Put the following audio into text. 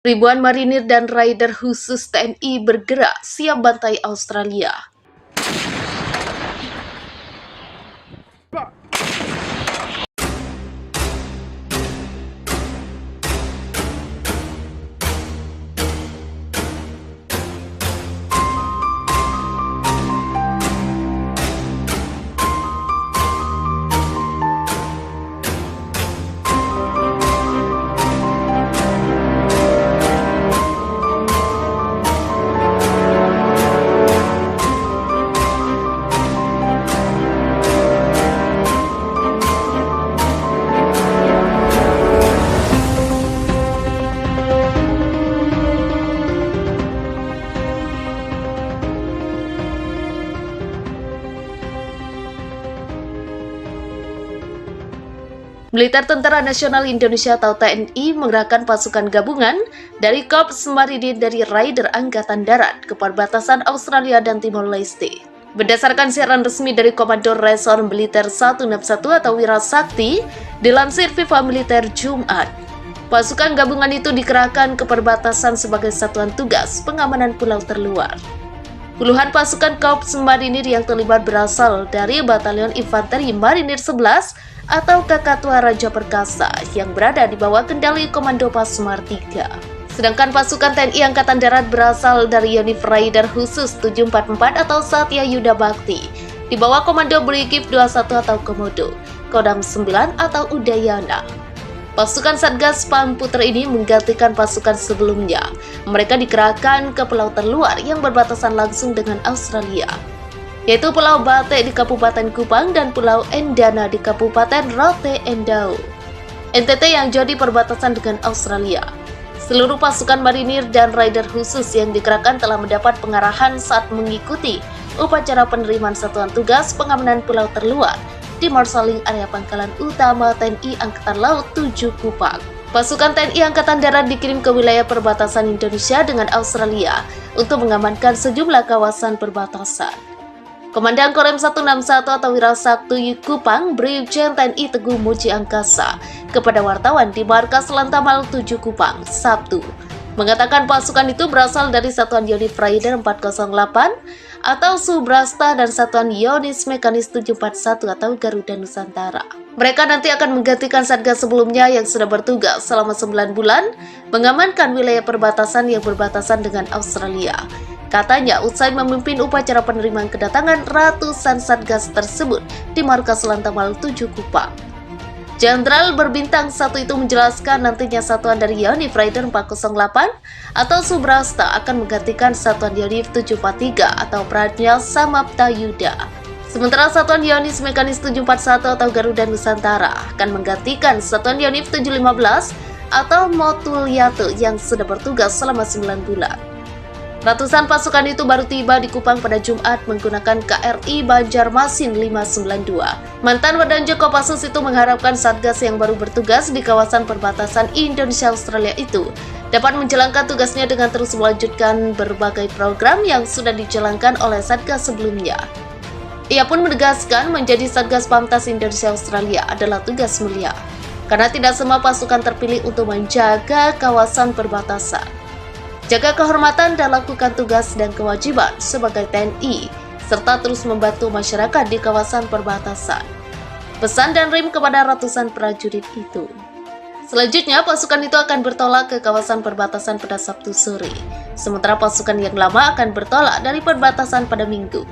Ribuan marinir dan raider khusus TNI bergerak siap bantai Australia. Militer Tentara Nasional Indonesia atau TNI mengerahkan pasukan gabungan dari Korps Marinir dari Raider Angkatan Darat ke perbatasan Australia dan Timor Leste. Berdasarkan siaran resmi dari Komando Resor Militer 161 atau Wirasakti, dilansir Viva Militer Jumat, pasukan gabungan itu dikerahkan ke perbatasan sebagai satuan tugas pengamanan pulau terluar. Puluhan pasukan Korps Marinir yang terlibat berasal dari Batalion Infanteri Marinir 11 atau Kakatua Raja Perkasa yang berada di bawah kendali Komando Pasmar 3. Sedangkan pasukan TNI Angkatan Darat berasal dari Unit Raider Khusus 744 atau Satya Yuda Bakti di bawah Komando Brigif 21 atau Komodo, Kodam 9 atau Udayana. Pasukan Satgas Pamputra ini menggantikan pasukan sebelumnya. Mereka dikerahkan ke pulau terluar yang berbatasan langsung dengan Australia, yaitu Pulau Bate di Kabupaten Kupang dan Pulau Endana di Kabupaten Rote Endau, NTT yang jadi perbatasan dengan Australia. Seluruh pasukan marinir dan raider khusus yang dikerahkan telah mendapat pengarahan saat mengikuti upacara penerimaan satuan tugas pengamanan pulau terluar di Marsaling Area Pangkalan Utama TNI Angkatan Laut 7 Kupang. Pasukan TNI Angkatan Darat dikirim ke wilayah perbatasan Indonesia dengan Australia untuk mengamankan sejumlah kawasan perbatasan. Komandan Korem 161 atau Wirasakti Kupang, Brigjen TNI Teguh Muji Angkasa, kepada wartawan di Markas Lantamal 7 Kupang, Sabtu, mengatakan pasukan itu berasal dari Satuan Yonif Raider 408 atau Subrasta dan Satuan Yonis Mekanis 741 atau Garuda Nusantara. Mereka nanti akan menggantikan Satgas sebelumnya yang sudah bertugas selama 9 bulan mengamankan wilayah perbatasan yang berbatasan dengan Australia. Katanya, usai memimpin upacara penerimaan kedatangan ratusan Satgas tersebut di Markas Lantamal 7 Kupang. Jenderal berbintang 1 itu menjelaskan nantinya satuan dari Yonif Raider 408 atau Subrasta akan menggantikan satuan Yonif 743 atau Pradnya Samapta Yuda. Sementara satuan Yonis Mekanis 741 atau Garuda Nusantara akan menggantikan satuan Yonif 715 atau Motuliato yang sudah bertugas selama 9 bulan. Ratusan pasukan itu baru tiba di Kupang pada Jumat menggunakan KRI Banjarmasin 592. Mantan Wadanjo Kopassus itu mengharapkan Satgas yang baru bertugas di kawasan perbatasan Indonesia-Australia itu dapat menjalankan tugasnya dengan terus melanjutkan berbagai program yang sudah dijalankan oleh Satgas sebelumnya. Ia pun menegaskan menjadi Satgas Pamtas Indonesia-Australia adalah tugas mulia, karena tidak semua pasukan terpilih untuk menjaga kawasan perbatasan. Jaga kehormatan dan lakukan tugas dan kewajiban sebagai TNI, serta terus membantu masyarakat di kawasan perbatasan. Pesan dan rim kepada ratusan prajurit itu. Selanjutnya, pasukan itu akan bertolak ke kawasan perbatasan pada Sabtu sore, sementara pasukan yang lama akan bertolak dari perbatasan pada Minggu.